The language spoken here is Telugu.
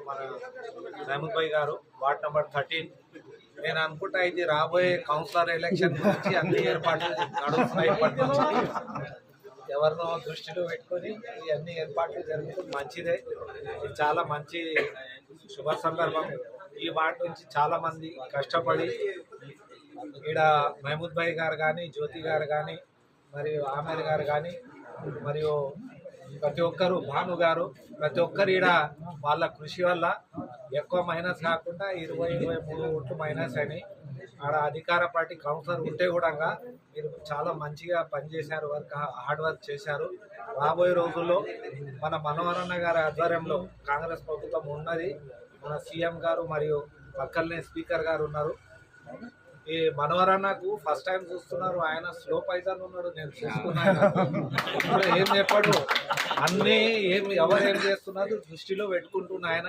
మన మహమూద్ భాయ్ గారు వార్డ్ నెంబర్ 13. నేను అనుకుంటా ఇది రాబోయే కౌన్సిలర్ ఎలక్షన్ గురించి అన్ని ఏర్పాట్లు నడుస్తున్నాయి. ఇప్పటి నుంచి ఎవరినో దృష్టిలో పెట్టుకొని ఈ అన్ని ఏర్పాట్లు జరుగుతుంది. మంచిదే, ఇది చాలా మంచి శుభ సందర్భం. ఈ వార్డు నుంచి చాలా మంది కష్టపడి ఈడ మహమూద్ భాయ్ గారు కానీ, జ్యోతి గారు కానీ, మరియు ఆమెర్ గారు కానీ, మరియు ప్రతి ఒక్కరు, భాను గారు, ప్రతి ఒక్కరు ఈడ వాళ్ళ కృషి వల్ల ఎక్కువ మైనస్ కాకుండా 20-23 ఓట్లు మైనస్ అని ఆడ అధికార పార్టీ కౌన్సిలర్ ఉంటే కూడా మీరు చాలా మంచిగా పనిచేశారు, హార్డ్ వర్క్ చేశారు. రాబోయే రోజుల్లో మన మనోహరన్న గారి ఆధ్వర్యంలో కాంగ్రెస్ ప్రభుత్వం ఉన్నది. మన సీఎం గారు మరియు పక్కనే స్పీకర్ గారు ఉన్నారు. ఈ మనోహరన్నకు ఫస్ట్ టైం చూస్తున్నారు, ఆయన స్లో పైజన్ ఉన్నాడు, నేను చూసుకున్నాను. ఇప్పుడు ఏం చెప్పాడు, అన్నీ ఎవరు ఏం చేస్తున్నారు దృష్టిలో పెట్టుకుంటున్న ఆయన